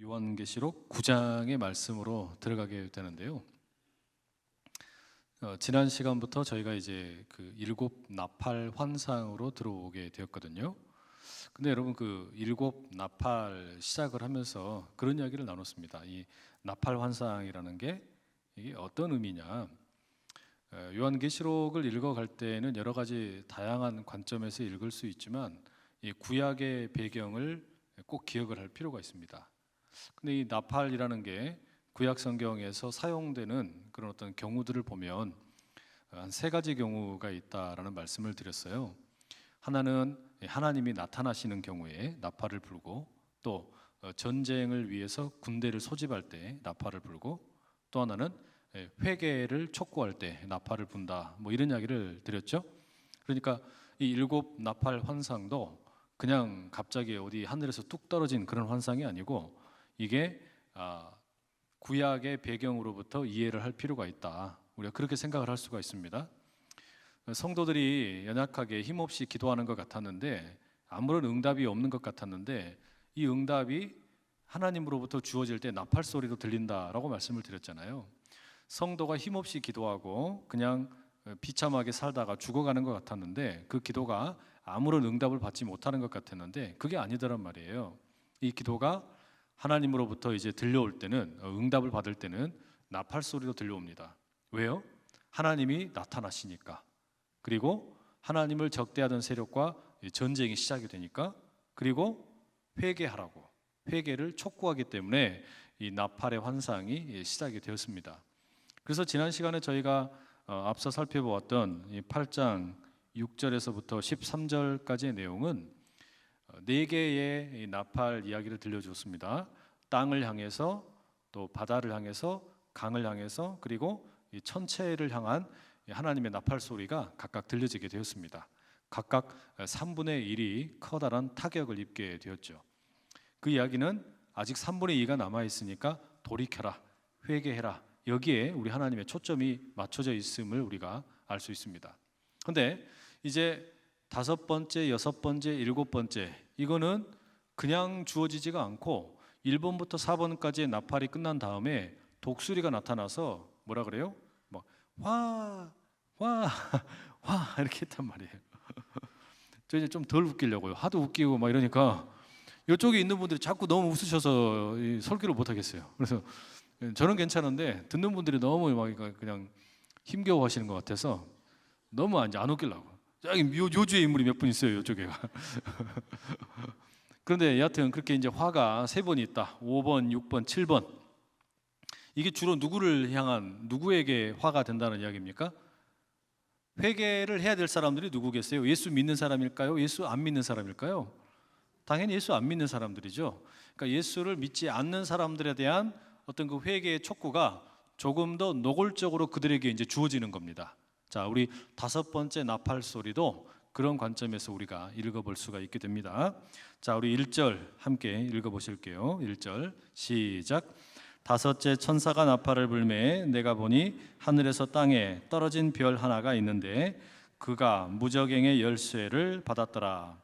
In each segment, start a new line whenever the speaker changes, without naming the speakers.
요한계시록 9장의 말씀으로 들어가게 되는데요. 지난 시간부터 저희가 이제 그 일곱 나팔 환상으로 들어오게 되었거든요. 근데 여러분, 그 일곱 나팔 시작을 하면서 그런 이야기를 나눴습니다. 이 나팔 환상이라는 게 이게 어떤 의미냐? 요한계시록을 읽어갈 때는 여러 가지 다양한 관점에서 읽을 수 있지만 이 구약의 배경을 꼭 기억을 할 필요가 있습니다. 근데 이 나팔이라는 게 구약 성경에서 사용되는 그런 어떤 경우들을 보면 한 세 가지 경우가 있다라는 말씀을 드렸어요. 하나는 하나님이 나타나시는 경우에 나팔을 불고, 또 전쟁을 위해서 군대를 소집할 때 나팔을 불고, 또 하나는 회개를 촉구할 때 나팔을 분다, 뭐 이런 이야기를 드렸죠. 그러니까 이 일곱 나팔 환상도 그냥 갑자기 어디 하늘에서 뚝 떨어진 그런 환상이 아니고 이게 구약의 배경으로부터 이해를 할 필요가 있다. 우리가 그렇게 생각을 할 수가 있습니다. 성도들이 연약하게 힘없이 기도하는 것 같았는데, 아무런 응답이 없는 것 같았는데, 이 응답이 하나님으로부터 주어질 때 나팔 소리로 들린다라고 말씀을 드렸잖아요. 성도가 힘없이 기도하고 그냥 비참하게 살다가 죽어가는 것 같았는데, 그 기도가 아무런 응답을 받지 못하는 것 같았는데 그게 아니더란 말이에요. 이 기도가 하나님으로부터 이제 들려올 때는, 응답을 받을 때는 나팔 소리로 들려옵니다. 왜요? 하나님이 나타나시니까. 그리고 하나님을 적대하던 세력과 전쟁이 시작이 되니까, 그리고 회개하라고, 회개를 촉구하기 때문에 이 나팔의 환상이 시작이 되었습니다. 그래서 지난 시간에 저희가 앞서 살펴보았던 이 8장 6절에서부터 13절까지의 내용은 네 개의 나팔 이야기를 들려주었습니다. 땅을 향해서, 또 바다를 향해서, 강을 향해서, 그리고 이 천체를 향한 하나님의 나팔 소리가 각각 들려지게 되었습니다. 각각 3분의 1이 커다란 타격을 입게 되었죠. 그 이야기는 아직 3분의 2가 남아있으니까 돌이켜라, 회개해라, 여기에 우리 하나님의 초점이 맞춰져 있음을 우리가 알 수 있습니다. 그런데 이제 5번째, 6번째, 7번째, 이거는 그냥 주어지지가 않고 1번부터 4번까지의 나팔이 끝난 다음에 독수리가 나타나서 뭐라 그래요? 막 화, 화, 화 이렇게 했단 말이에요. 저 이제 좀 덜 웃기려고요. 하도 웃기고 막 이러니까 이쪽에 있는 분들이 자꾸 너무 웃으셔서 설교를 못 하겠어요. 그래서 저는 괜찮은데 듣는 분들이 너무 막 그냥 힘겨워 하시는 것 같아서 너무 이제 안 웃기려고. 저기 요주의 인물이 몇 분 있어요, 이쪽에가. 그런데 여하튼 그렇게 이제 화가 3번 있다. 5번, 6번, 7번. 이게 주로 누구를 향한, 누구에게 화가 된다는 이야기입니까? 회개를 해야 될 사람들이 누구겠어요? 예수 믿는 사람일까요? 예수 안 믿는 사람일까요? 당연히 예수 안 믿는 사람들이죠. 그러니까 예수를 믿지 않는 사람들에 대한 어떤 그 회개의 촉구가 조금 더 노골적으로 그들에게 이제 주어지는 겁니다. 자, 우리 5번째 나팔 소리도 그런 관점에서 우리가 읽어볼 수가 있게 됩니다. 자, 우리 1절 함께 읽어보실게요. 1절 시작. 5째 천사가 나팔을 불매 내가 보니 하늘에서 땅에 떨어진 별 하나가 있는데 그가 무저갱의 열쇠를 받았더라.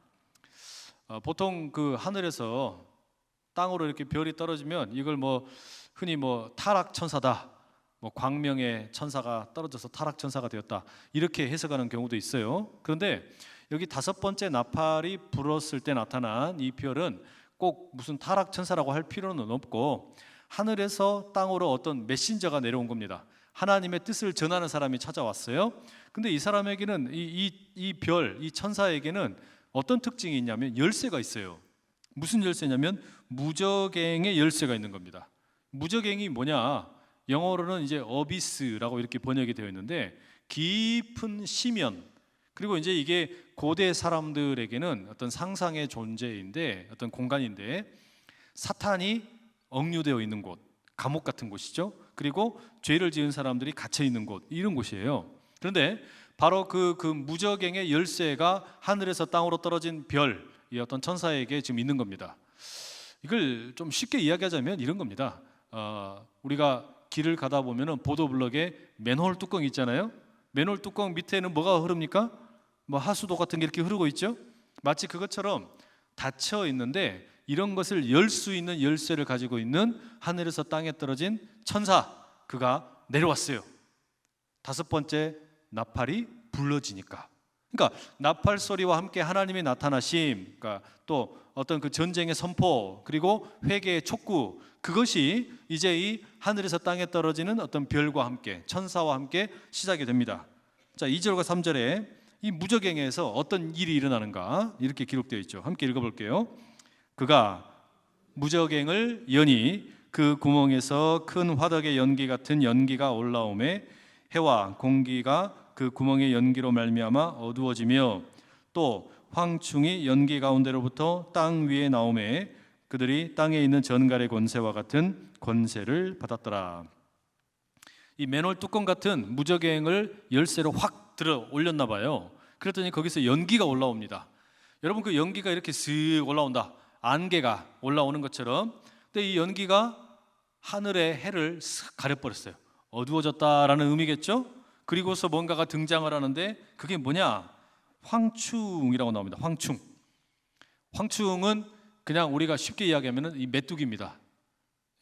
보통 그 하늘에서 땅으로 이렇게 별이 떨어지면 이걸 뭐 흔히 뭐 타락 천사다, 뭐 광명의 천사가 떨어져서 타락 천사가 되었다, 이렇게 해석하는 경우도 있어요. 그런데 여기 5번째 나팔이 불었을 때 나타난 이 별은 꼭 무슨 타락 천사라고 할 필요는 없고 하늘에서 땅으로 어떤 메신저가 내려온 겁니다. 하나님의 뜻을 전하는 사람이 찾아왔어요. 근데 이 사람에게는 이 별, 이 천사에게는 어떤 특징이 있냐면 열쇠가 있어요. 무슨 열쇠냐면 무저갱의 열쇠가 있는 겁니다. 무저갱이 뭐냐? 영어로는 이제 어비스라고 이렇게 번역이 되어 있는데 깊은 심연, 그리고 이제 이게 고대 사람들에게는 어떤 상상의 존재인데, 어떤 공간인데 사탄이 억류되어 있는 곳, 감옥 같은 곳이죠. 그리고 죄를 지은 사람들이 갇혀 있는 곳, 이런 곳이에요. 그런데 바로 그 무저갱의 열쇠가 하늘에서 땅으로 떨어진 별, 이 어떤 천사에게 지금 있는 겁니다. 이걸 좀 쉽게 이야기하자면 이런 겁니다. 우리가 길을 가다 보면은 보도블럭에 맨홀 뚜껑 있잖아요. 맨홀 뚜껑 밑에는 뭐가 흐릅니까? 뭐 하수도 같은 게 이렇게 흐르고 있죠. 마치 그것처럼 닫혀 있는데 이런 것을 열 수 있는 열쇠를 가지고 있는 하늘에서 땅에 떨어진 천사, 그가 내려왔어요. 다섯 번째, 나팔이 불러지니까. 그러니까 나팔 소리와 함께 하나님의 나타나심, 그러니까 또 어떤 그 전쟁의 선포, 그리고 회개의 촉구, 그것이 이제 이 하늘에서 땅에 떨어지는 어떤 별과 함께, 천사와 함께 시작이 됩니다. 자, 2절과 3절에 이 무저갱에서 어떤 일이 일어나는가 이렇게 기록되어 있죠. 함께 읽어볼게요. 그가 무저갱을 여니 그 구멍에서 큰 화덕의 연기 같은 연기가 올라오매 해와 공기가 그 구멍의 연기로 말미암아 어두워지며 또 황충이 연기 가운데로부터 땅 위에 나오매 그들이 땅에 있는 전갈의 권세와 같은 권세를 받았더라. 이 맨홀 뚜껑 같은 무저갱을 열쇠로 확 들어 올렸나 봐요. 그랬더니 거기서 연기가 올라옵니다. 여러분, 그 연기가 이렇게 슥 올라온다. 안개가 올라오는 것처럼. 근데 이 연기가 하늘의 해를 슥 가려버렸어요. 어두워졌다라는 의미겠죠? 그리고서 뭔가가 등장을 하는데 그게 뭐냐? 황충이라고 나옵니다. 황충. 황충은 그냥 우리가 쉽게 이야기하면 이 메뚜기입니다.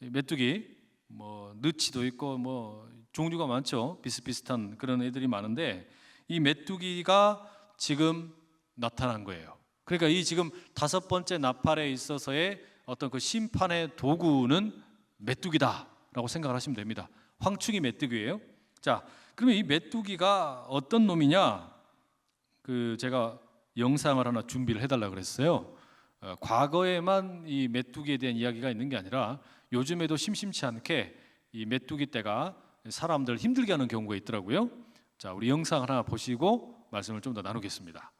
이 메뚜기, 뭐 느치도 있고 뭐 종류가 많죠. 비슷비슷한 그런 애들이 많은데 이 메뚜기가 지금 나타난 거예요. 그러니까 이 지금 다섯 번째 나팔에 있어서의 어떤 그 심판의 도구는 메뚜기다라고 생각을 하시면 됩니다. 황충이 메뚜기예요. 자, 그러면 이 메뚜기가 어떤 놈이냐? 그 제가 영상을 하나 준비를 해달라 그랬어요. 과거에만 이 메뚜기에 대한 이야기가 있는 게 아니라 요즘에도 심심치 않게 이 메뚜기 떼가 사람들 힘들게 하는 경우가 있더라고요. 자, 우리 영상 하나 보시고 말씀을 좀 더 나누겠습니다.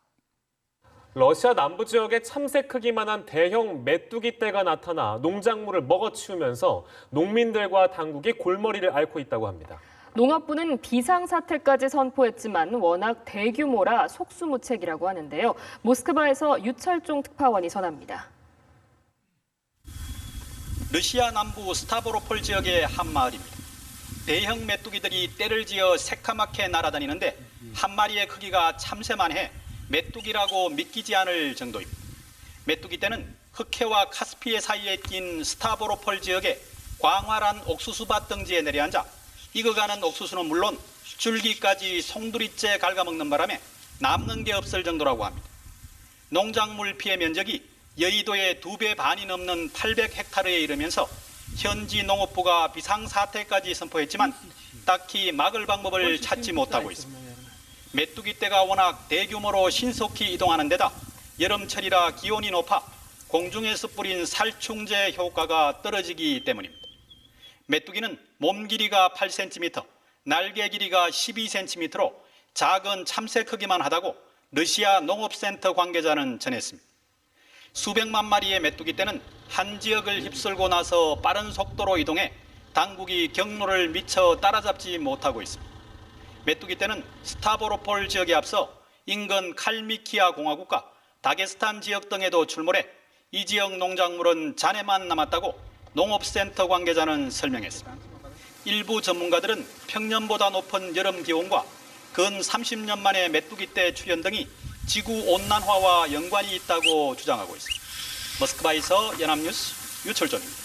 러시아 남부 지역에 참새 크기만한 대형 메뚜기 떼가 나타나 농작물을 먹어치우면서 농민들과 당국이 골머리를 앓고 있다고 합니다.
농업부는 비상사태까지 선포했지만 워낙 대규모라 속수무책이라고 하는데요. 모스크바에서 유철종 특파원이 전합니다.
러시아 남부 스타보로폴 지역의 한 마을입니다. 대형 메뚜기들이 떼를 지어 새카맣게 날아다니는데 한 마리의 크기가 참새만 해 메뚜기라고 믿기지 않을 정도입니다. 메뚜기 떼는 흑해와 카스피해 사이에 낀 스타보로폴 지역의 광활한 옥수수밭 등지에 내려앉아 익어가는 옥수수는 물론 줄기까지 송두리째 갉아먹는 바람에 남는 게 없을 정도라고 합니다. 농작물 피해 면적이 여의도의 2배 반이 넘는 800헥타르에 이르면서 현지 농업부가 비상사태까지 선포했지만 딱히 막을 방법을 찾지 못하고 있습니다. 메뚜기 떼가 워낙 대규모로 신속히 이동하는 데다 여름철이라 기온이 높아 공중에서 뿌린 살충제 효과가 떨어지기 때문입니다. 메뚜기는 몸 길이가 8cm, 날개 길이가 12cm로 작은 참새 크기만 하다고 러시아 농업센터 관계자는 전했습니다. 수백만 마리의 메뚜기 떼는 한 지역을 휩쓸고 나서 빠른 속도로 이동해 당국이 경로를 미처 따라잡지 못하고 있습니다. 메뚜기 떼는 스타보로폴 지역에 앞서 인근 칼미키아 공화국과 다게스탄 지역 등에도 출몰해 이 지역 농작물은 잔해만 남았다고 농업센터 관계자는 설명했습니다. 일부 전문가들은 평년보다 높은 여름 기온과 근 30년 만에 메뚜기 떼 출현 등이 지구온난화와 연관이 있다고 주장하고 있습니다. 모스크바에서 연합뉴스 유철종입니다.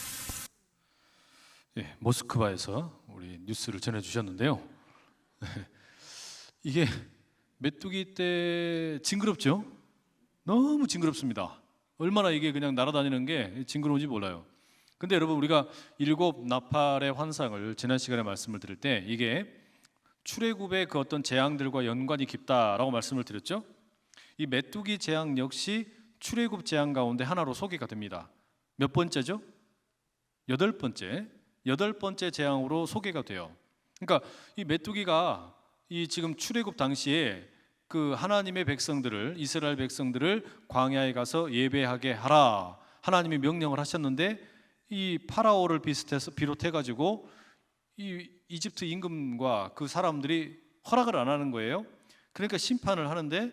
예, 모스크바에서 우리 뉴스를 전해주셨는데요. 이게 메뚜기 떼 징그럽죠? 너무 징그럽습니다. 얼마나 이게 그냥 날아다니는 게 징그러운지 몰라요. 근데 여러분, 우리가 7 나팔의 환상을 지난 시간에 말씀을 드릴 때 이게 출애굽의 그 어떤 재앙들과 연관이 깊다라고 말씀을 드렸죠. 이 메뚜기 재앙 역시 출애굽 재앙 가운데 하나로 소개가 됩니다. 몇 번째죠? 8번째. 8번째 재앙으로 소개가 돼요. 그러니까 이 메뚜기가 이 지금 출애굽 당시에 그 하나님의 백성들을, 이스라엘 백성들을 광야에 가서 예배하게 하라 하나님이 명령을 하셨는데 이 파라오를 비롯해 가지고 이 이집트 임금과 그 사람들이 허락을 안 하는 거예요. 그러니까 심판을 하는데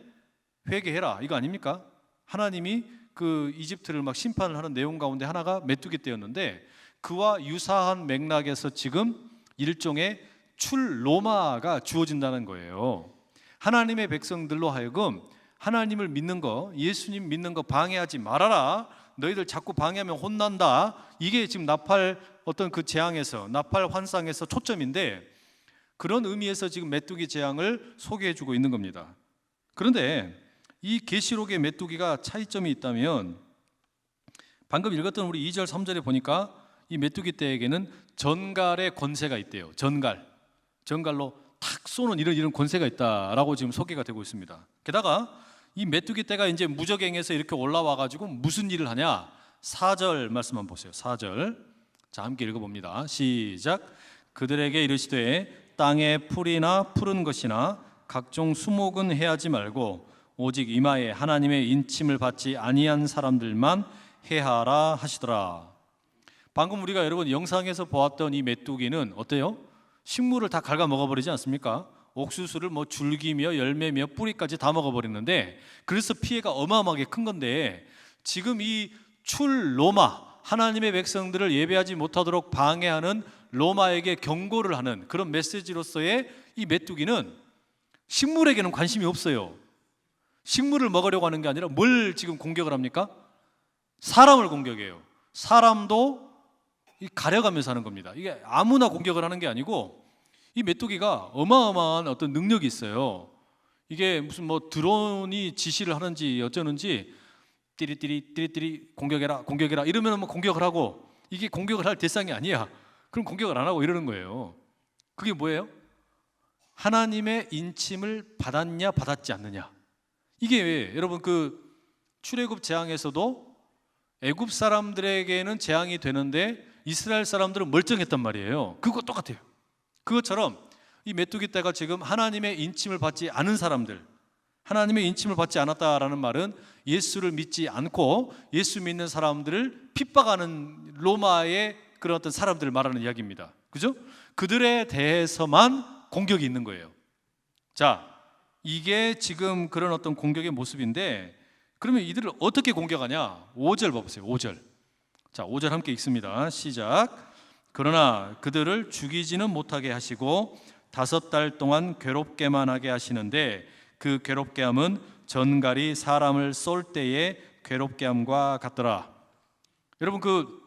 회개해라 이거 아닙니까? 하나님이 그 이집트를 막 심판을 하는 내용 가운데 하나가 메뚜기 떼였는데 그와 유사한 맥락에서 지금 일종의 출로마가 주어진다는 거예요. 하나님의 백성들로 하여금 하나님을 믿는 거, 예수님 믿는 거 방해하지 말아라. 너희들 자꾸 방해하면 혼난다. 이게 지금 나팔 어떤 그 재앙에서, 나팔 환상에서 초점인데, 그런 의미에서 지금 메뚜기 재앙을 소개해주고 있는 겁니다. 그런데 이 계시록의 메뚜기가 차이점이 있다면, 방금 읽었던 우리 2절 3절에 보니까 이 메뚜기 떼에게는 전갈의 권세가 있대요. 전갈로 탁 쏘는 이런 권세가 있다라고 지금 소개가 되고 있습니다. 게다가 이 메뚜기 떼가 이제 무적행에서 이렇게 올라와 가지고 무슨 일을 하냐? 4절 말씀 한번 보세요. 4절. 자, 함께 읽어봅니다. 시작. 그들에게 이르시되 땅에 풀이나 푸른 것이나 각종 수목은 해하지 말고 오직 이마에 하나님의 인침을 받지 아니한 사람들만 해하라 하시더라. 방금 우리가 여러분 영상에서 보았던 이 메뚜기는 어때요? 식물을 다 갉아 먹어버리지 않습니까? 옥수수를 뭐 줄기며 열매며 뿌리까지 다 먹어버리는데, 그래서 피해가 어마어마하게 큰 건데, 지금 이 로마, 하나님의 백성들을 예배하지 못하도록 방해하는 로마에게 경고를 하는 그런 메시지로서의 이 메뚜기는 식물에게는 관심이 없어요. 식물을 먹으려고 하는 게 아니라 뭘 지금 공격을 합니까? 사람을 공격해요. 사람도 가려가면서 하는 겁니다. 이게 아무나 공격을 하는 게 아니고, 이 메뚜기가 어마어마한 어떤 능력이 있어요. 이게 무슨 뭐 드론이 지시를 하는지 어쩌는지 띠리띠리 공격해라 이러면 뭐 공격을 하고, 이게 공격을 할 대상이 아니야. 그럼 공격을 안 하고 이러는 거예요. 그게 뭐예요? 하나님의 인침을 받았냐 받았지 않느냐. 이게 여러분 그 출애굽 재앙에서도 애굽 사람들에게는 재앙이 되는데 이스라엘 사람들은 멀쩡했단 말이에요. 그거 똑같아요. 그것처럼 이 메뚜기 떼가 지금 하나님의 인침을 받지 않은 사람들, 하나님의 인침을 받지 않았다라는 말은 예수를 믿지 않고 예수 믿는 사람들을 핍박하는 로마의 그런 어떤 사람들을 말하는 이야기입니다. 그죠? 그들에 대해서만 공격이 있는 거예요. 자, 이게 지금 그런 어떤 공격의 모습인데, 그러면 이들을 어떻게 공격하냐? 5절 봐보세요. 5절. 자, 5절 함께 읽습니다. 시작. 그러나 그들을 죽이지는 못하게 하시고 5달 동안 괴롭게만 하게 하시는데, 그 괴롭게 함은 전갈이 사람을 쏠 때의 괴롭게 함과 같더라. 여러분 그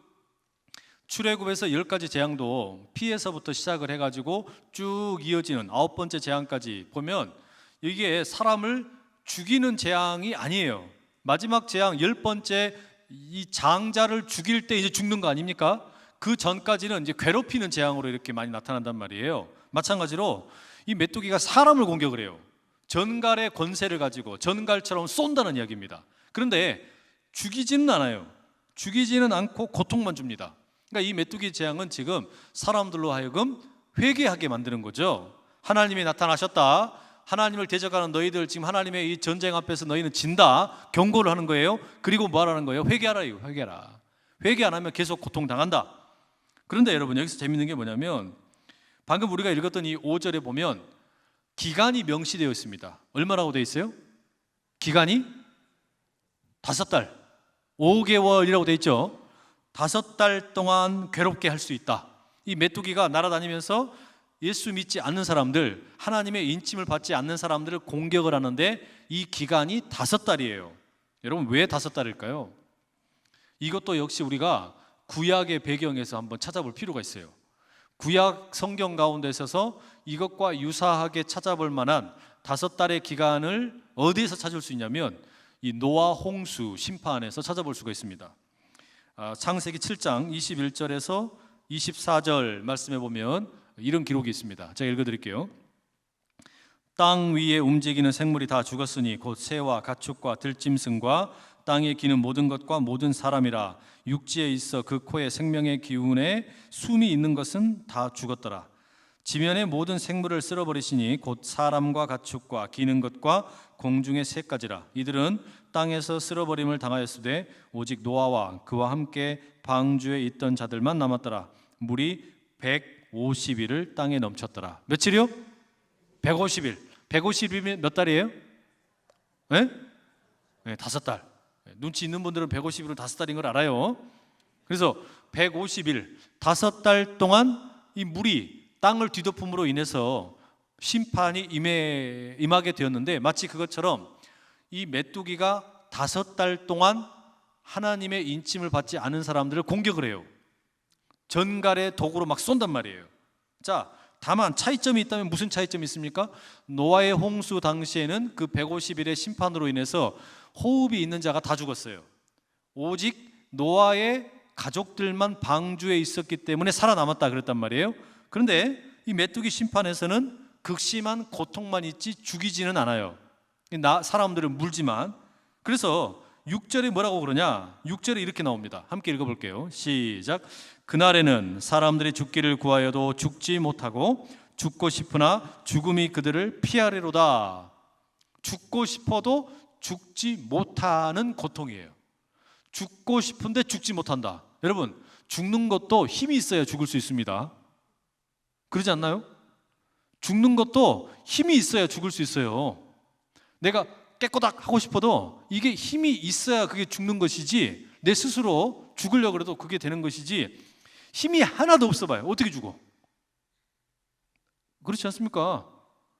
출애굽에서 10가지 재앙도 피에서부터 시작을 해가지고 쭉 이어지는 9번째 재앙까지 보면 이게 사람을 죽이는 재앙이 아니에요. 마지막 재앙 10번째 이 장자를 죽일 때 이제 죽는 거 아닙니까? 그 전까지는 이제 괴롭히는 재앙으로 이렇게 많이 나타난단 말이에요. 마찬가지로 이 메뚜기가 사람을 공격을 해요. 전갈의 권세를 가지고 전갈처럼 쏜다는 이야기입니다. 그런데 죽이지는 않아요. 죽이지는 않고 고통만 줍니다. 그러니까 이 메뚜기 재앙은 지금 사람들로 하여금 회개하게 만드는 거죠. 하나님이 나타나셨다. 하나님을 대적하는 너희들 지금 하나님의 이 전쟁 앞에서 너희는 진다. 경고를 하는 거예요. 그리고 뭐 하라는 거예요? 회개하라. 회개하라. 회개 안 하면 계속 고통당한다. 그런데 여러분 여기서 재밌는 게 뭐냐면, 방금 우리가 읽었던 이 5절에 보면 기간이 명시되어 있습니다. 얼마라고 되어 있어요? 기간이 5달, 5개월이라고 되어 있죠. 5달 동안 괴롭게 할 수 있다. 이 메뚜기가 날아다니면서 예수 믿지 않는 사람들, 하나님의 인침을 받지 않는 사람들을 공격을 하는데 이 기간이 5달이에요. 여러분 왜 5달일까요? 이것도 역시 우리가 구약의 배경에서 한번 찾아볼 필요가 있어요. 구약 성경 가운데 있어서 이것과 유사하게 찾아볼 만한 5달의 기간을 어디에서 찾을 수 있냐면 이 노아 홍수 심판에서 찾아볼 수가 있습니다. 창세기 7장 21절에서 24절 말씀해 보면 이런 기록이 있습니다. 제가 읽어드릴게요. 땅 위에 움직이는 생물이 다 죽었으니 곧 새와 가축과 들짐승과 땅에 기는 모든 것과 모든 사람이라. 육지에 있어 그 코에 생명의 기운에 숨이 있는 것은 다 죽었더라. 지면의 모든 생물을 쓸어버리시니 곧 사람과 가축과 기는 것과 공중의 새까지라. 이들은 땅에서 쓸어버림을 당하였으되 오직 노아와 그와 함께 방주에 있던 자들만 남았더라. 물이 150일을 땅에 넘쳤더라. 며칠이요? 150일. 150일이면 몇 달이에요? 네? 네, 5달. 눈치 있는 분들은 150일은 5달인 걸 알아요. 그래서 150일, 5달 동안 이 물이 땅을 뒤덮음으로 인해서 심판이 임하게 되었는데, 마치 그것처럼 이 메뚜기가 5달 동안 하나님의 인침을 받지 않은 사람들을 공격을 해요. 전갈의 도구로 막 쏜단 말이에요. 자, 다만 차이점이 있다면 무슨 차이점이 있습니까? 노아의 홍수 당시에는 그 150일의 심판으로 인해서 호흡이 있는 자가 다 죽었어요. 오직 노아의 가족들만 방주에 있었기 때문에 살아남았다 그랬단 말이에요. 그런데 이 메뚜기 심판에서는 극심한 고통만 있지 죽이지는 않아요. 사람들을 물지만. 그래서 6절에 뭐라고 그러냐? 6절에 이렇게 나옵니다. 함께 읽어볼게요. 시작. 그날에는 사람들이 죽기를 구하여도 죽지 못하고 죽고 싶으나 죽음이 그들을 피하리로다. 죽고 싶어도 죽지 못하는 고통이에요. 죽고 싶은데 죽지 못한다. 여러분, 죽는 것도 힘이 있어야 죽을 수 있습니다. 그러지 않나요? 죽는 것도 힘이 있어야 죽을 수 있어요. 내가 깨꼬닥 하고 싶어도 이게 힘이 있어야 그게 죽는 것이지, 내 스스로 죽으려고 해도 그게 되는 것이지, 힘이 하나도 없어 봐요. 어떻게 죽어? 그렇지 않습니까?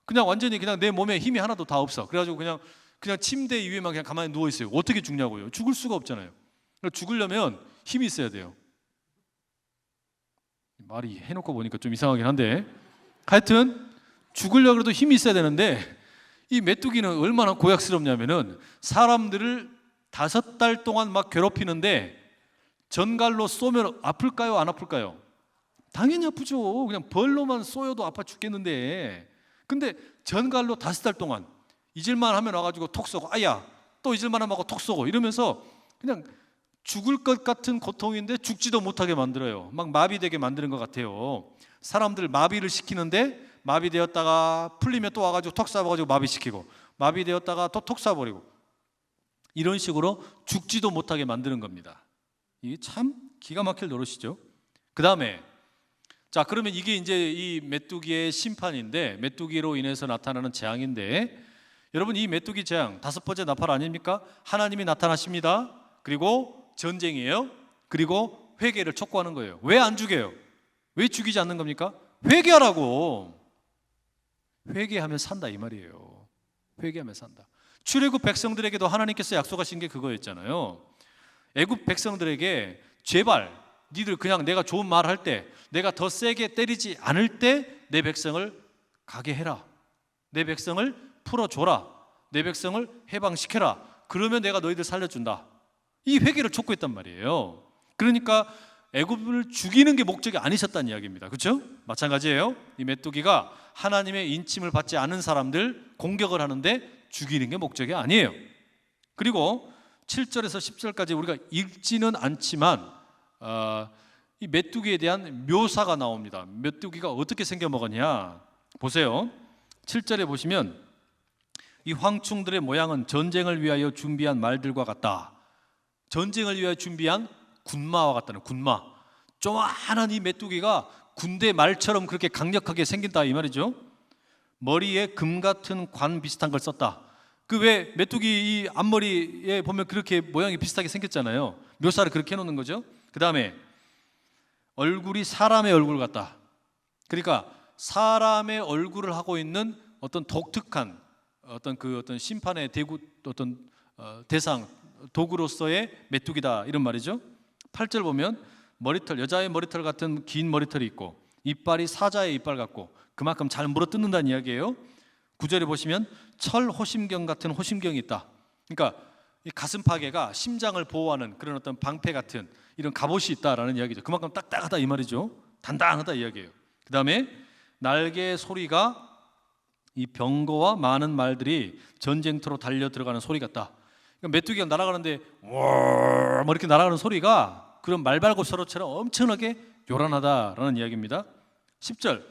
그냥 완전히 그냥 내 몸에 힘이 하나도 다 없어. 그래가지고 그냥 침대 위에만 그냥 가만히 누워 있어요. 어떻게 죽냐고요? 죽을 수가 없잖아요. 죽으려면 힘이 있어야 돼요. 말이 해놓고 보니까 좀 이상하긴 한데, 하여튼 죽으려고 해도 힘이 있어야 되는데, 이 메뚜기는 얼마나 고약스럽냐면은 사람들을 5달 동안 막 괴롭히는데 전갈로 쏘면 아플까요? 안 아플까요? 당연히 아프죠. 그냥 벌로만 쏘여도 아파 죽겠는데, 근데 전갈로 5달 동안 잊을만 하면 와가지고 톡 쏘고, 아야 또 잊을만 하면 하고 톡 쏘고 이러면서 그냥 죽을 것 같은 고통인데 죽지도 못하게 만들어요. 막 마비되게 만드는 것 같아요. 사람들 마비를 시키는데 마비되었다가 풀리면 또 와가지고 톡 쏴가지고 마비시키고, 마비되었다가 또 톡 쏴버리고, 이런 식으로 죽지도 못하게 만드는 겁니다. 이게 참 기가 막힐 노릇이죠. 그 다음에, 자, 그러면 이게 이제 이 메뚜기의 심판인데, 메뚜기로 인해서 나타나는 재앙인데, 여러분, 이 메뚜기 재앙 5번째 나팔 아닙니까? 하나님이 나타나십니다. 그리고 전쟁이에요. 그리고 회개를 촉구하는 거예요. 왜 안 죽여요? 왜 죽이지 않는 겁니까? 회개하라고. 회개하면 산다 이 말이에요. 회개하면 산다. 출애굽 백성들에게도 하나님께서 약속하신 게 그거였잖아요. 애굽 백성들에게 제발 니들 그냥 내가 좋은 말 할 때, 내가 더 세게 때리지 않을 때 내 백성을 가게 해라. 내 백성을 풀어줘라. 내 백성을 해방시켜라. 그러면 내가 너희들 살려준다. 이 회개를 촉구했단 말이에요. 그러니까 애굽을 죽이는 게 목적이 아니셨다는 이야기입니다. 그렇죠? 마찬가지예요. 이 메뚜기가 하나님의 인침을 받지 않은 사람들 공격을 하는데 죽이는 게 목적이 아니에요. 그리고 7절에서 10절까지 우리가 읽지는 않지만 이 메뚜기에 대한 묘사가 나옵니다. 메뚜기가 어떻게 생겨먹었냐 보세요. 7절에 보시면 이 황충들의 모양은 전쟁을 위하여 준비한 말들과 같다. 전쟁을 위하여 준비한 군마와 같다는, 군마. 조그마한 이 메뚜기가 군대 말처럼 그렇게 강력하게 생긴다 이 말이죠. 머리에 금 같은 관 비슷한 걸 썼다. 그 왜 메뚜기 이 앞머리에 보면 그렇게 모양이 비슷하게 생겼잖아요. 묘사를 그렇게 해놓는 거죠. 그 다음에 얼굴이 사람의 얼굴 같다. 그러니까 사람의 얼굴을 하고 있는 어떤 독특한 어떤 심판의 대상 도구로서의 메뚜기다 이런 말이죠. 8절 보면 머리털, 여자의 머리털 같은 긴 머리털이 있고 이빨이 사자의 이빨 같고 그만큼 잘 물어뜯는다는 이야기예요. 9절에 보시면 철 호심경 같은 호심경이 있다. 그러니까 이 가슴팍에가 심장을 보호하는 그런 어떤 방패 같은 이런 갑옷이 있다라는 이야기죠. 그만큼 딱딱하다 이 말이죠. 단단하다 이야기예요. 그 다음에 날개 소리가 이 병거와 많은 말들이 전쟁터로 달려 들어가는 소리 같다. 그러니까 메뚜기가 날아가는데 뭐 이렇게 날아가는 소리가 그런 말발굽소리처럼 엄청나게 요란하다라는 이야기입니다. 10절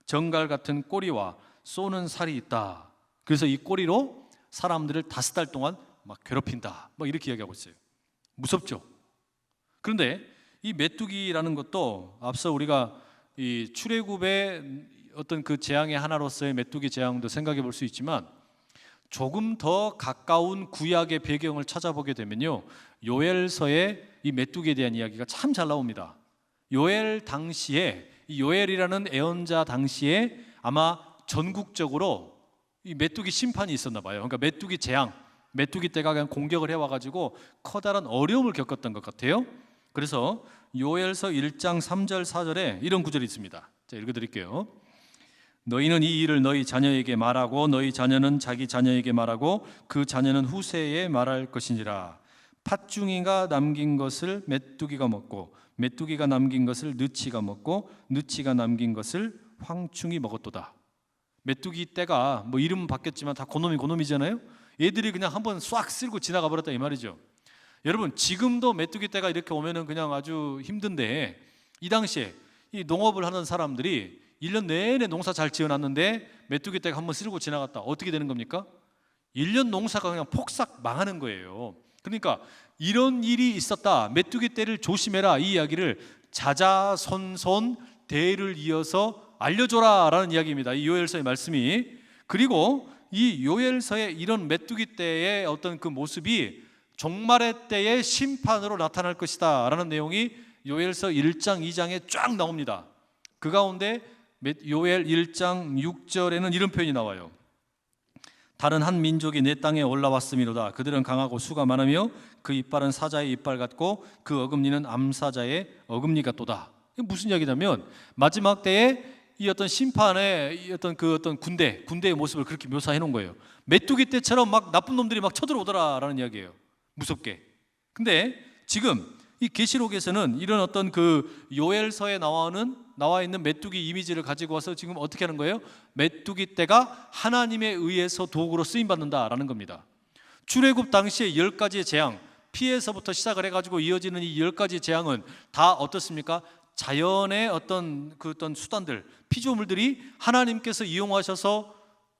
정갈 같은 꼬리와 쏘는 살이 있다. 그래서 이 꼬리로 사람들을 5달 동안 막 괴롭힌다. 막 이렇게 이야기하고 있어요. 무섭죠. 그런데 이 메뚜기라는 것도 앞서 우리가 이 출애굽의 어떤 그 재앙의 하나로서의 메뚜기 재앙도 생각해 볼 수 있지만 조금 더 가까운 구약의 배경을 찾아보게 되면요, 요엘서에 이 메뚜기에 대한 이야기가 참 잘 나옵니다. 요엘 당시에 이 요엘이라는 예언자 당시에 아마 전국적으로 이 메뚜기 심판이 있었나 봐요. 그러니까 메뚜기 재앙, 메뚜기 떼가 그냥 공격을 해와가지고 커다란 어려움을 겪었던 것 같아요. 그래서 요엘서 1장 3절 4절에 이런 구절이 있습니다. 자, 읽어드릴게요. 너희는 이 일을 너희 자녀에게 말하고 너희 자녀는 자기 자녀에게 말하고 그 자녀는 후세에 말할 것이니라. 팥중이가 남긴 것을 메뚜기가 먹고 메뚜기가 남긴 것을 느치가 먹고 느치가 남긴 것을 황충이 먹었도다. 메뚜기 떼가 뭐 이름은 바뀌었지만 다 고놈이잖아요. 얘들이 그냥 한번 싹 쓸고 지나가 버렸다 이 말이죠. 여러분, 지금도 메뚜기 떼가 이렇게 오면은 그냥 아주 힘든데, 이 당시에 이 농업을 하는 사람들이 1년 내내 농사 잘 지어놨는데 메뚜기 떼가 한번 쓸고 지나갔다. 어떻게 되는 겁니까? 1년 농사가 그냥 폭삭 망하는 거예요. 그러니까 이런 일이 있었다, 메뚜기 떼를 조심해라, 이 이야기를 자자손손 대를 이어서 알려줘라 라는 이야기입니다. 이 요엘서의 말씀이. 그리고 이 요엘서의 이런 메뚜기 떼의 어떤 그 모습이 종말의 때의 심판으로 나타날 것이다 라는 내용이 요엘서 1장 2장에 쫙 나옵니다. 그 가운데 요엘 1장 6절에는 이런 표현이 나와요. 다른 한 민족이 내 땅에 올라왔음이로다. 그들은 강하고 수가 많으며 그 이빨은 사자의 이빨 같고 그 어금니는 암사자의 어금니 같도다. 이게 무슨 이야기냐면 마지막 때에 이 어떤 심판의 이 어떤 그 어떤 군대의 모습을 그렇게 묘사해 놓은 거예요. 메뚜기 떼처럼 막 나쁜 놈들이 막 쳐들어오더라라는 이야기예요. 무섭게. 근데 지금 이 계시록에서는 이런 어떤 그 요엘서에 나와 있는 메뚜기 이미지를 가지고 와서 지금 어떻게 하는 거예요? 메뚜기 떼가 하나님에 의해서 도구로 쓰임 받는다라는 겁니다. 출애굽 당시에 10가지의 재앙, 피에서부터 시작을 해가지고 이어지는 이 10가지 재앙은 다 어떻습니까? 자연의 어떤 수단들, 피조물들이 하나님께서 이용하셔서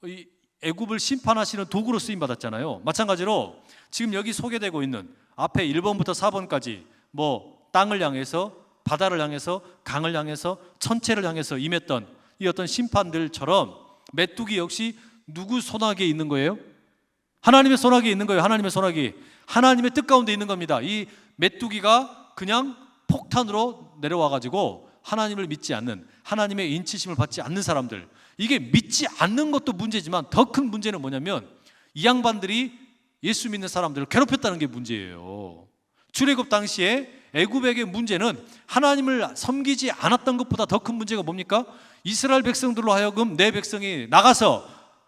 이 애굽을 심판하시는 도구로 쓰임 받았잖아요. 마찬가지로 지금 여기 소개되고 있는 앞에 1번부터 4번까지 뭐 땅을 향해서, 바다를 향해서, 강을 향해서, 천체를 향해서 임했던 이 어떤 심판들처럼 메뚜기 역시 누구 손아귀에 있는 거예요? 하나님의 손아귀에 있는 거예요. 하나님의 손아귀, 하나님의 뜻 가운데 있는 겁니다. 이 메뚜기가 그냥 폭탄으로 내려와가지고 하나님을 믿지 않는, 하나님의 인치심을 받지 않는 사람들, 이게 믿지 않는 것도 문제지만 더 큰 문제는 뭐냐면 이 양반들이 예수 믿는 사람들을 괴롭혔다는 게 문제예요. 출애굽 당시에 애굽에게 문제는 하나님을 섬기지 않았던 것보다 더 큰 문제가 뭡니까? 이스라엘 백성들로 하여금 내 백성이 나가서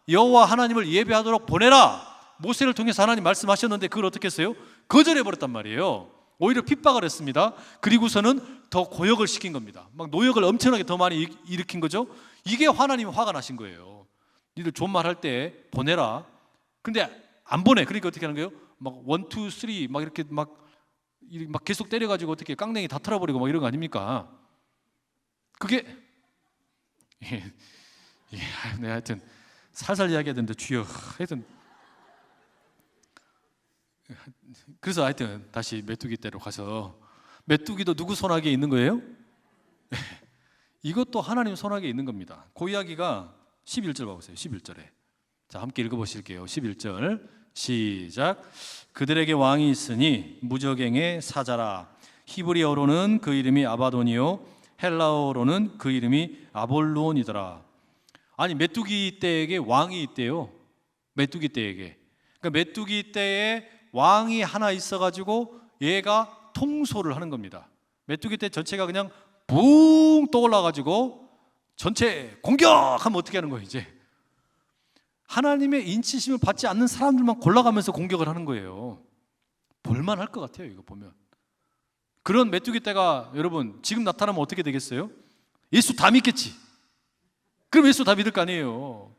여호와 하나님을 예배하도록 보내라, 모세를 통해서 하나님 말씀하셨는데 그걸 어떻게 했어요? 거절해버렸단 말이에요. 오히려 핍박을 했습니다. 그리고서는 더 고역을 시킨 겁니다. 막 노역을 엄청나게 더 많이 일으킨 거죠. 이게 하나님이 화가 나신 거예요. 니들 좋은 말 할 때 보내라. 근데 안 보내. 그러니까 어떻게 하는 거예요? 막 1, 2, 3 막 이렇게 막 계속 때려가지고 어떻게 깡냉이 다 털어버리고 막 이런 거 아닙니까? 그게 네, 하여튼 살살 이야기해야 되는데 주여, 하여튼 그래서 하여튼 다시 메뚜기 떼로 가서, 메뚜기도 누구 손아귀에 있는 거예요? 이것도 하나님 손아귀에 있는 겁니다. 그 이야기가 11절 봐보세요. 11절에 자, 함께 읽어보실게요. 11절 시작. 그들에게 왕이 있으니 무저갱의 사자라. 히브리어로는 그 이름이 아바돈이요 헬라어로는 그 이름이 아볼루온이더라. 아니, 메뚜기 떼에게 왕이 있대요. 메뚜기 떼에게. 그러니까 메뚜기 떼에 왕이 하나 있어가지고 얘가 통솔을 하는 겁니다. 메뚜기 떼 전체가 그냥 붕 떠올라가지고 전체 공격하면 어떻게 하는 거예요? 이제 하나님의 인치심을 받지 않는 사람들만 골라가면서 공격을 하는 거예요. 볼만할 것 같아요, 이거 보면. 그런 메뚜기 떼가 여러분 지금 나타나면 어떻게 되겠어요? 예수 다 믿겠지. 그럼 예수 다 믿을 거 아니에요.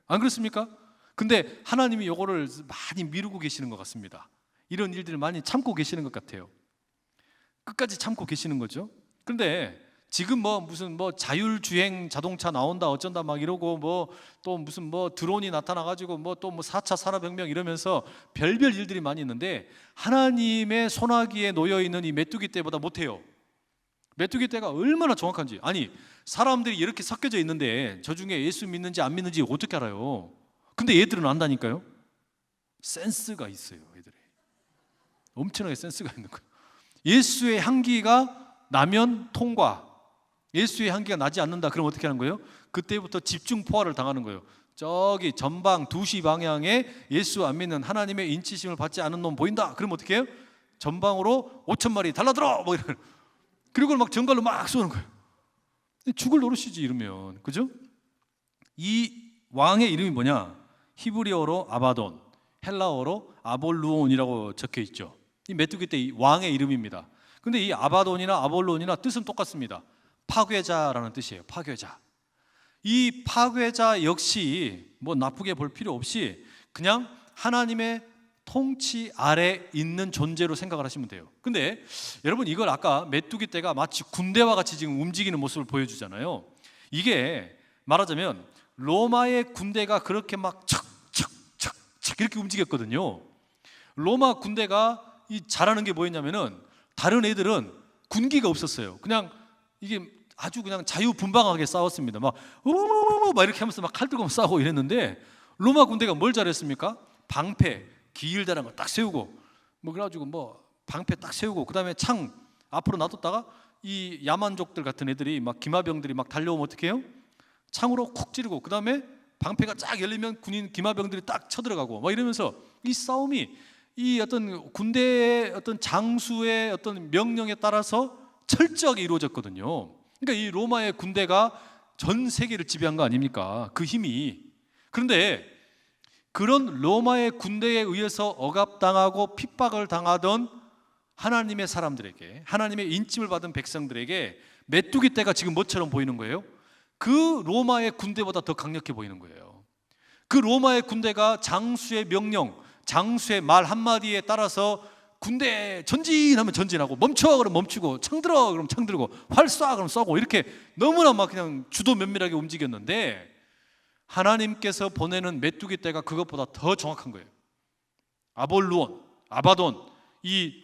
안 그렇습니까? 근데 하나님이 요거를 많이 미루고 계시는 것 같습니다. 이런 일들을 많이 참고 계시는 것 같아요. 끝까지 참고 계시는 거죠. 그런데 지금 무슨 자율주행 자동차 나온다 어쩐다 막 이러고 또 무슨 드론이 나타나가지고 또 4차 산업혁명 이러면서 별별 일들이 많이 있는데 하나님의 손아귀에 놓여 있는 이 메뚜기 떼보다 못해요. 메뚜기 떼가 얼마나 정확한지. 아니, 사람들이 이렇게 섞여져 있는데 저 중에 예수 믿는지 안 믿는지 어떻게 알아요? 근데 얘들은 안다니까요. 센스가 있어요. 얘들이 엄청나게 센스가 있는 거예요. 예수의 향기가 나면 통과, 예수의 향기가 나지 않는다. 그럼 어떻게 하는 거예요? 그때부터 집중 포화를 당하는 거예요. 저기 전방 2시 방향에 예수 안 믿는 하나님의 인치심을 받지 않은 놈 보인다. 그러면 어떻게 해요? 전방으로 5,000마리 달라들어! 뭐 이런. 그리고 막 정갈로 막 쏘는 거예요. 죽을 노릇이지 이러면. 그죠? 이 왕의 이름이 뭐냐? 히브리어로 아바돈, 헬라어로 아볼루온이라고 적혀 있죠. 이 메뚜기 떼 왕의 이름입니다. 근데 이 아바돈이나 아볼론이나 뜻은 똑같습니다. 파괴자라는 뜻이에요. 파괴자. 이 파괴자 역시 뭐 나쁘게 볼 필요 없이 그냥 하나님의 통치 아래 있는 존재로 생각을 하시면 돼요. 근데 여러분, 이걸 아까 메뚜기 떼가 마치 군대와 같이 지금 움직이는 모습을 보여주잖아요. 이게 말하자면 로마의 군대가 그렇게 막 척척척척 이렇게 움직였거든요. 로마 군대가 이 잘하는 게 뭐였냐면은 다른 애들은 군기가 없었어요. 그냥 이게 아주 그냥 자유분방하게 싸웠습니다. 막 이렇게 하면서 막 칼 들고 싸우고 이랬는데 로마 군대가 뭘 잘했습니까? 방패 길다란 거 딱 세우고 뭐 그래가지고 뭐 방패 딱 세우고 그다음에 창 앞으로 놔뒀다가 이 야만족들 같은 애들이 막 기마병들이 막 달려오면 어떻게 해요? 창으로 쿡 찌르고 그다음에 방패가 쫙 열리면 군인 기마병들이 딱 쳐들어가고 막 이러면서 이 싸움이 이 어떤 군대의 어떤 장수의 어떤 명령에 따라서 철저하게 이루어졌거든요. 그러니까 이 로마의 군대가 전 세계를 지배한 거 아닙니까? 그 힘이. 그런데 그런 로마의 군대에 의해서 억압당하고 핍박을 당하던 하나님의 사람들에게, 하나님의 인침을 받은 백성들에게 메뚜기 떼가 지금 뭐처럼 보이는 거예요? 그 로마의 군대보다 더 강력해 보이는 거예요. 그 로마의 군대가 장수의 명령, 장수의 말 한마디에 따라서 군대 전진하면 전진하고 멈춰 그러면 멈추고 창 들어 그러면 창 들고 활 쏴 그러면 쏘고 이렇게 너무나 막 그냥 주도 면밀하게 움직였는데 하나님께서 보내는 메뚜기 떼가 그것보다 더 정확한 거예요. 아볼루온, 아바돈, 이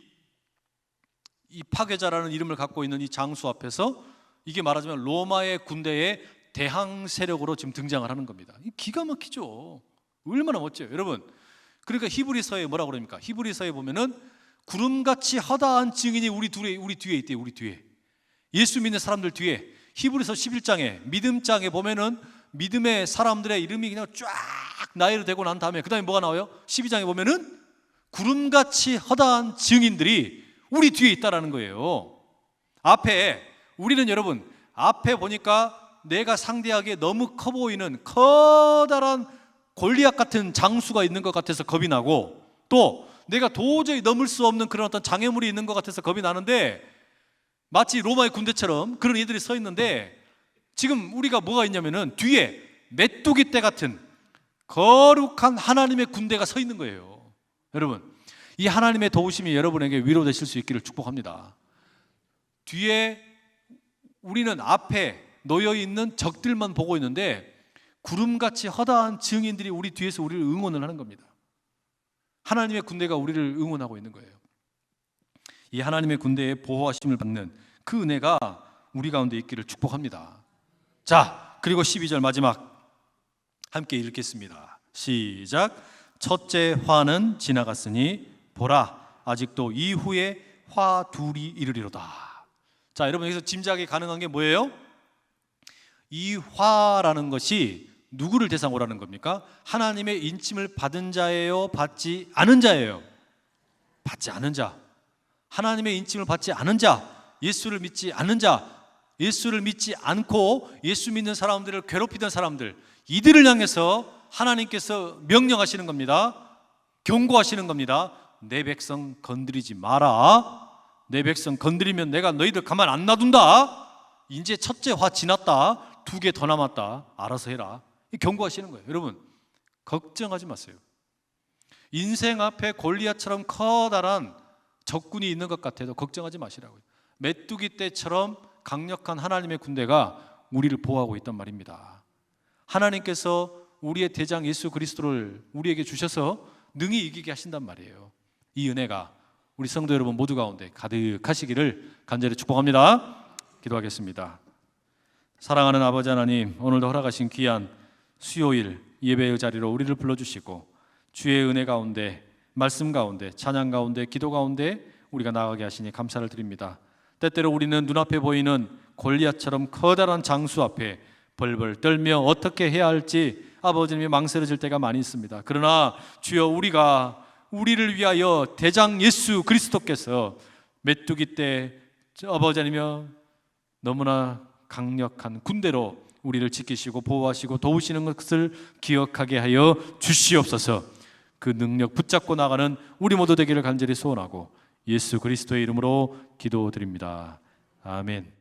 파괴자라는 이름을 갖고 있는 이 장수 앞에서 이게 말하자면 로마의 군대의 대항 세력으로 지금 등장을 하는 겁니다. 기가 막히죠. 얼마나 멋져요, 여러분. 그러니까 히브리서에 뭐라고 그럽니까? 히브리서에 보면은 구름같이 허다한 증인이 우리 뒤에 있대요. 우리 뒤에. 예수 믿는 사람들 뒤에. 히브리서 11장에 믿음장에 보면은 믿음의 사람들의 이름이 그냥 쫙 나열이 되고 난 다음에 그 다음에 뭐가 나와요? 12장에 보면은 구름같이 허다한 증인들이 우리 뒤에 있다라는 거예요. 앞에 우리는 여러분 앞에 보니까 내가 상대하기에 너무 커 보이는 커다란 골리앗 같은 장수가 있는 것 같아서 겁이 나고 또 내가 도저히 넘을 수 없는 그런 어떤 장애물이 있는 것 같아서 겁이 나는데 마치 로마의 군대처럼 그런 이들이 서 있는데 지금 우리가 뭐가 있냐면은 뒤에 메뚜기 떼 같은 거룩한 하나님의 군대가 서 있는 거예요. 여러분, 이 하나님의 도우심이 여러분에게 위로되실 수 있기를 축복합니다. 뒤에 우리는 앞에 놓여 있는 적들만 보고 있는데 구름같이 허다한 증인들이 우리 뒤에서 우리를 응원을 하는 겁니다. 하나님의 군대가 우리를 응원하고 있는 거예요. 이 하나님의 군대의 보호하심을 받는 그 은혜가 우리 가운데 있기를 축복합니다. 자, 그리고 12절 마지막 함께 읽겠습니다. 시작. 첫째 화는 지나갔으니 보라 아직도 이후에 화 둘이 이르리로다. 자, 여러분 여기서 짐작이 가능한 게 뭐예요? 이 화라는 것이 누구를 대상으로 하는 겁니까? 하나님의 인침을 받은 자예요? 받지 않은 자예요? 받지 않은 자. 하나님의 인침을 받지 않은 자, 예수를 믿지 않은 자, 예수를 믿지 않고 예수 믿는 사람들을 괴롭히던 사람들, 이들을 향해서 하나님께서 명령하시는 겁니다. 경고하시는 겁니다. 내 백성 건드리지 마라. 내 백성 건드리면 내가 너희들 가만 안 놔둔다. 이제 첫째 화 지났다. 2개 더 남았다. 알아서 해라. 경고하시는 거예요. 여러분, 걱정하지 마세요. 인생 앞에 골리앗처럼 커다란 적군이 있는 것 같아도 걱정하지 마시라고요. 메뚜기 떼처럼 강력한 하나님의 군대가 우리를 보호하고 있단 말입니다. 하나님께서 우리의 대장 예수 그리스도를 우리에게 주셔서 능히 이기게 하신단 말이에요. 이 은혜가 우리 성도 여러분 모두 가운데 가득하시기를 간절히 축복합니다. 기도하겠습니다. 사랑하는 아버지 하나님, 오늘도 허락하신 귀한 수요일 예배의 자리로 우리를 불러주시고 주의 은혜 가운데, 말씀 가운데, 찬양 가운데, 기도 가운데 우리가 나아가게 하시니 감사를 드립니다. 때때로 우리는 눈앞에 보이는 골리앗처럼 커다란 장수 앞에 벌벌 떨며 어떻게 해야 할지 아버지님이 망설여질 때가 많이 있습니다. 그러나 주여, 우리를 위하여 대장 예수 그리스도께서 메뚜기 때 아버지님이여 너무나 강력한 군대로 우리를 지키시고 보호하시고 도우시는 것을 기억하게 하여 주시옵소서. 그 능력 붙잡고 나가는 우리 모두 되기를 간절히 소원하고 예수 그리스도의 이름으로 기도드립니다. 아멘.